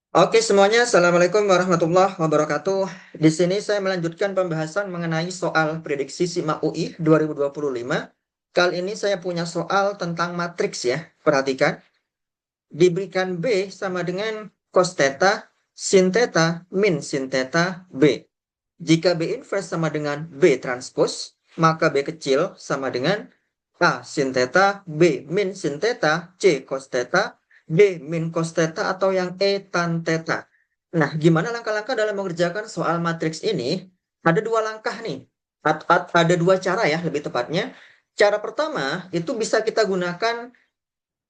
Oke semuanya, Assalamualaikum warahmatullahi wabarakatuh. Di sini saya melanjutkan pembahasan mengenai soal prediksi SIMAK UI 2025. Kali ini saya punya soal tentang matriks ya. Perhatikan, diberikan B sama dengan cos theta, sin theta, min sin theta, B. Jika B inverse sama dengan B transpose, maka B kecil sama dengan A sin theta, B min sin theta, C cos theta, D min cos theta, atau yang E tan theta. Nah, gimana langkah-langkah dalam mengerjakan soal matriks ini? Ada dua langkah nih. Ada dua cara ya, lebih tepatnya. Cara pertama, itu bisa kita gunakan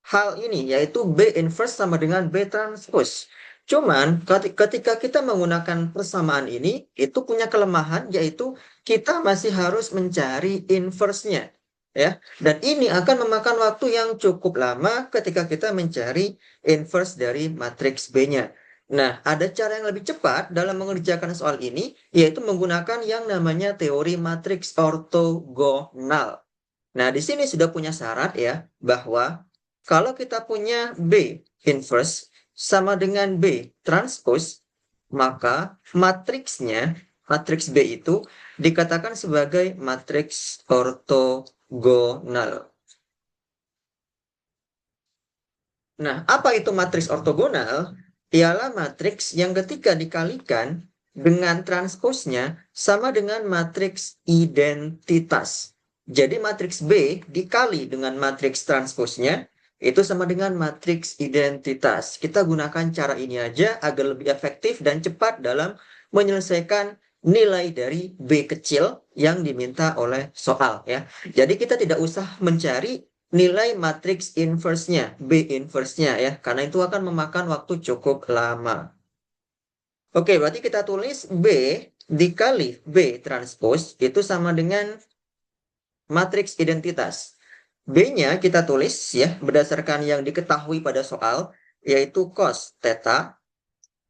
hal ini, yaitu B inverse sama dengan B transpose. Cuman ketika kita menggunakan persamaan ini, itu punya kelemahan, yaitu kita masih harus mencari inverse-nya. Ya, dan ini akan memakan waktu yang cukup lama ketika kita mencari inverse dari matriks B-nya. Nah, ada cara yang lebih cepat dalam mengerjakan soal ini, yaitu menggunakan yang namanya teori matriks ortogonal. Nah, di sini sudah punya syarat ya, bahwa kalau kita punya B inverse sama dengan B transpose, maka matriksnya, matriks B itu dikatakan sebagai matriks ortogonal. Nah, apa itu matriks ortogonal? Ialah matriks yang ketika dikalikan dengan transposnya sama dengan matriks identitas. Jadi matriks B dikali dengan matriks transposnya itu sama dengan matriks identitas. Kita gunakan cara ini aja agar lebih efektif dan cepat dalam menyelesaikan nilai dari B kecil yang diminta oleh soal ya. Jadi kita tidak usah mencari nilai matriks inverse-nya, B inverse-nya ya, karena itu akan memakan waktu cukup lama. Oke, berarti kita tulis B dikali B transpose itu sama dengan matriks identitas. B-nya kita tulis ya berdasarkan yang diketahui pada soal, yaitu cos theta,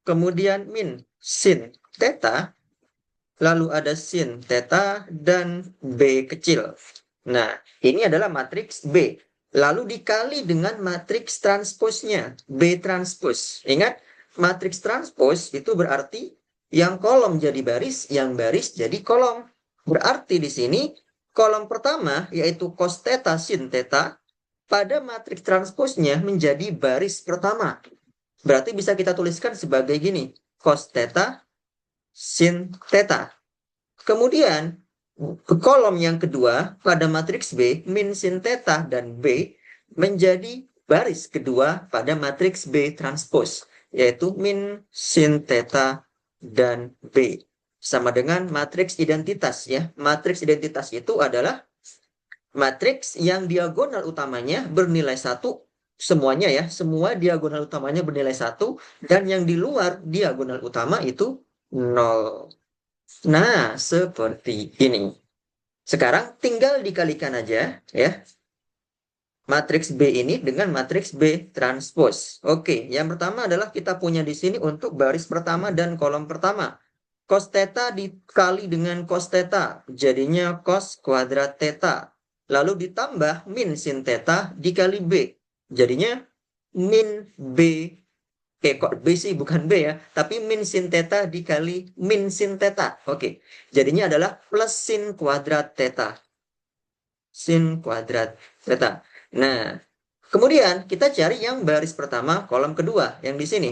kemudian min sin theta, lalu ada sin theta dan B kecil. Nah, ini adalah matriks B. Lalu dikali dengan matriks transposnya, B transpose. Ingat, matriks transpose itu berarti yang kolom jadi baris, yang baris jadi kolom. Berarti di sini kolom pertama yaitu cos theta sin theta pada matriks transposnya menjadi baris pertama. Berarti bisa kita tuliskan sebagai gini, cos theta sin theta. Kemudian kolom yang kedua pada matriks B, min sin theta dan B menjadi baris kedua pada matriks B transpose, yaitu min sin theta dan B. Sama dengan matriks identitas ya. Matriks identitas itu adalah matriks yang diagonal utamanya bernilai 1, semuanya ya, semua diagonal utamanya bernilai 1, dan yang di luar diagonal utama itu 0. Nah, seperti ini. Sekarang tinggal dikalikan aja ya matriks B ini dengan matriks B transpose. Oke, yang pertama adalah kita punya di sini untuk baris pertama dan kolom pertama. Cos theta dikali dengan cos theta, jadinya cos kuadrat theta. Lalu ditambah min sin theta dikali B, jadinya min B. Kok B sih bukan B ya, tapi min sin theta dikali min sin theta. Oke, jadinya adalah plus sin kuadrat theta. Sin kuadrat theta. Nah, kemudian kita cari yang baris pertama, kolom kedua, yang di sini.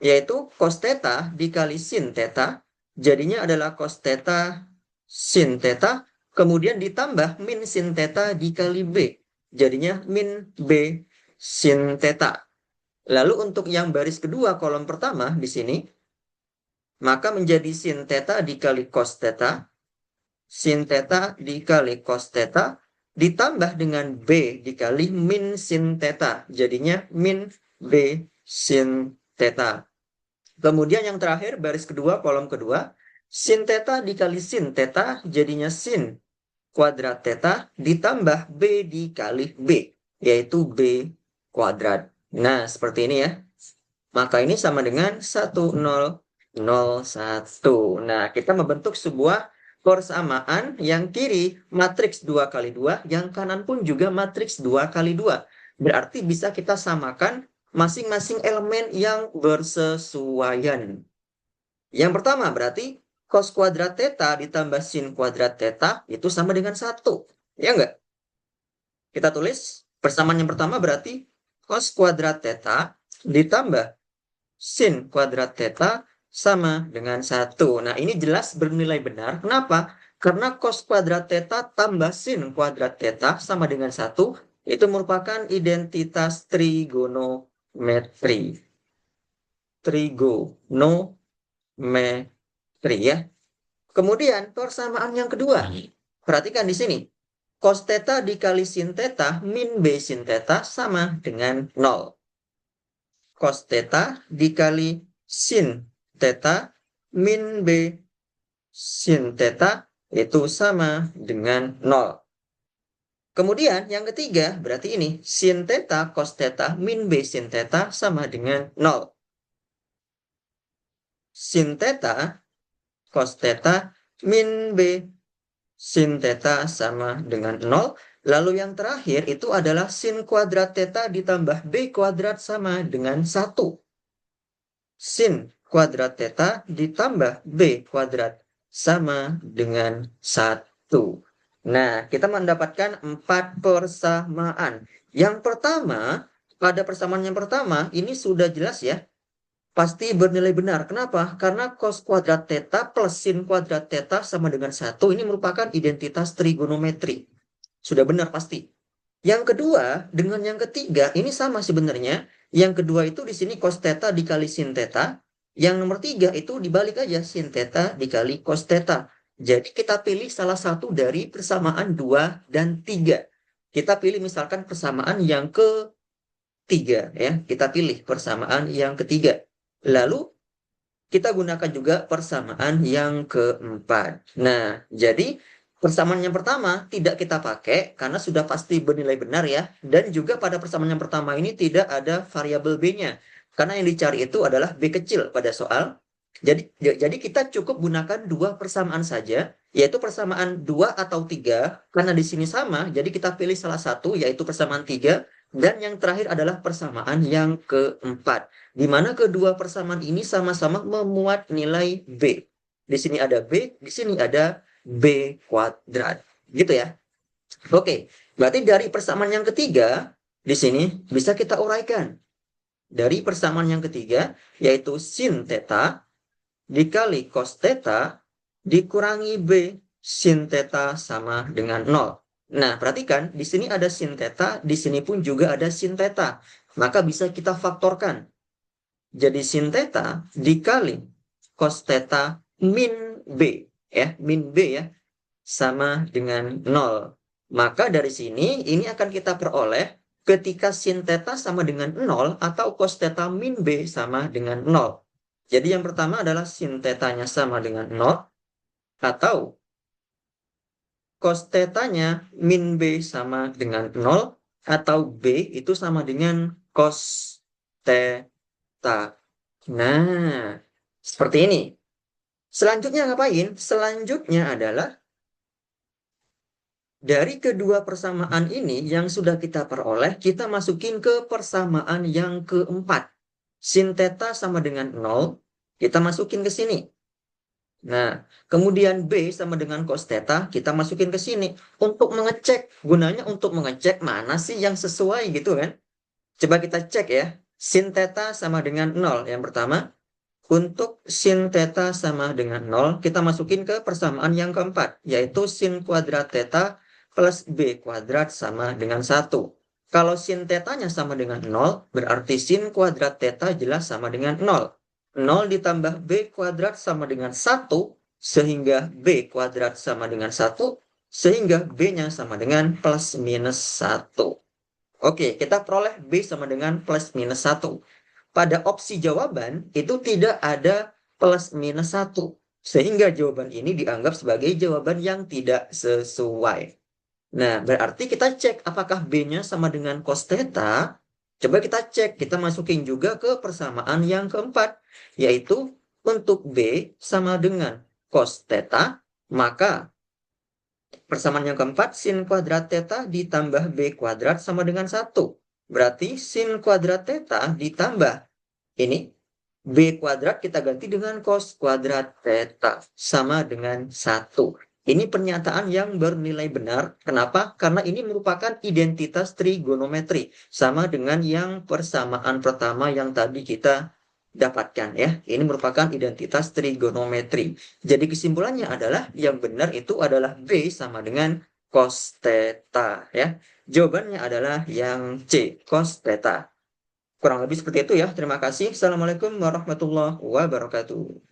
Yaitu cos theta dikali sin theta, jadinya adalah cos theta sin theta, kemudian ditambah min sin theta dikali B, jadinya min B sin theta. Lalu untuk yang baris kedua kolom pertama di sini, maka menjadi sin theta dikali cos theta, sin theta dikali cos theta, ditambah dengan B dikali min sin theta, jadinya min B sin theta. Kemudian yang terakhir baris kedua kolom kedua, sin theta dikali sin theta, jadinya sin kuadrat theta, ditambah B dikali B, yaitu B kuadrat. Nah, seperti ini ya. Maka ini sama dengan 1001. Nah, kita membentuk sebuah persamaan yang kiri matriks 2 kali 2, yang kanan pun juga matriks 2 kali 2. Berarti bisa kita samakan masing-masing elemen yang bersesuaian. Yang pertama berarti cos kuadrat theta ditambah sin kuadrat theta itu sama dengan 1. Ya enggak? Kita tulis persamaan yang pertama berarti cos kuadrat theta ditambah sin kuadrat theta sama dengan 1. Nah, ini jelas bernilai benar. Kenapa? Karena cos kuadrat theta tambah sin kuadrat theta sama dengan 1 itu merupakan identitas trigonometri. Trigonometri ya. Kemudian persamaan yang kedua. Perhatikan di sini. Cos theta dikali sin theta min B sin theta sama dengan 0. Cos theta dikali sin theta min B sin theta itu sama dengan 0. Kemudian yang ketiga berarti ini sin theta cos theta min B sin theta sama dengan 0. Sin theta cos theta min B sin theta sama dengan 0. Lalu yang terakhir itu adalah sin kuadrat theta ditambah B kuadrat sama dengan 1. Sin kuadrat theta ditambah B kuadrat sama dengan 1. Nah, kita mendapatkan 4 persamaan. Yang pertama, pada persamaan yang pertama, ini sudah jelas ya. Pasti bernilai benar. Kenapa? Karena cos kuadrat theta plus sin kuadrat theta sama dengan 1. Ini merupakan identitas trigonometri. Sudah benar pasti. Yang kedua, dengan yang ketiga, ini sama sebenarnya. Yang kedua itu di sini cos theta dikali sin theta. Yang nomor 3 itu dibalik aja, sin theta dikali cos theta. Jadi kita pilih salah satu dari persamaan 2 dan 3. Kita pilih misalkan persamaan yang ketiga ya. Kita pilih persamaan yang ketiga. Lalu kita gunakan juga persamaan yang keempat. Nah, jadi persamaan yang pertama tidak kita pakai karena sudah pasti bernilai benar ya. Dan juga pada persamaan yang pertama ini tidak ada variabel B-nya. Karena yang dicari itu adalah B kecil pada soal. Jadi kita cukup gunakan 2 persamaan saja, yaitu persamaan 2 atau 3. Karena di sini sama, jadi kita pilih salah satu, yaitu persamaan 3. Dan yang terakhir adalah persamaan yang keempat. Di mana kedua persamaan ini sama-sama memuat nilai B. Di sini ada B, di sini ada B kuadrat. Gitu ya. Oke, berarti dari persamaan yang ketiga, di sini bisa kita uraikan. Dari persamaan yang ketiga, yaitu sin theta dikali cos theta dikurangi B sin theta sama dengan 0. Nah, perhatikan di sini ada sin theta, di sini pun juga ada sin theta. Maka bisa kita faktorkan. Jadi sin theta dikali cos theta min B ya, min B ya sama dengan 0. Maka dari sini ini akan kita peroleh ketika sin theta sama dengan 0 atau cos theta min B sama dengan 0. Jadi yang pertama adalah sin theta-nya sama dengan 0 atau cos theta-nya min B sama dengan 0 atau B itu sama dengan cos theta. Nah, seperti ini. Selanjutnya ngapain? Selanjutnya adalah dari kedua persamaan ini yang sudah kita peroleh, kita masukin ke persamaan yang keempat. Sin theta sama dengan 0, kita masukin ke sini. Nah, kemudian B sama dengan cos theta, kita masukin ke sini. Untuk mengecek, gunanya untuk mengecek mana sih yang sesuai gitu kan. Coba kita cek ya. Sin theta sama dengan 0 yang pertama. Untuk sin theta sama dengan 0, kita masukin ke persamaan yang keempat, yaitu sin kuadrat theta plus B kuadrat sama dengan 1. Kalau sin theta-nya sama dengan 0, berarti sin kuadrat theta jelas sama dengan 0. 0 ditambah B kuadrat sama dengan 1, sehingga B kuadrat sama dengan 1, sehingga B-nya sama dengan plus minus 1. Oke, kita peroleh B sama dengan plus minus 1. Pada opsi jawaban itu tidak ada plus minus 1. Sehingga jawaban ini dianggap sebagai jawaban yang tidak sesuai. Nah, berarti kita cek apakah B-nya sama dengan cos theta. Coba kita cek, kita masukin juga ke persamaan yang keempat. Yaitu untuk B sama dengan cos theta, maka persamaan yang keempat sin kuadrat theta ditambah B kuadrat sama dengan 1. Berarti sin kuadrat theta ditambah ini B kuadrat kita ganti dengan cos kuadrat theta sama dengan 1. Ini pernyataan yang bernilai benar. Kenapa? Karena ini merupakan identitas trigonometri. Sama dengan yang persamaan pertama yang tadi kita dapatkan ya. Ini merupakan identitas trigonometri. Jadi kesimpulannya adalah yang benar itu adalah B sama dengan cos theta ya. Jawabannya adalah yang C, cos theta. Kurang lebih seperti itu ya. Terima kasih. Assalamualaikum warahmatullahi wabarakatuh.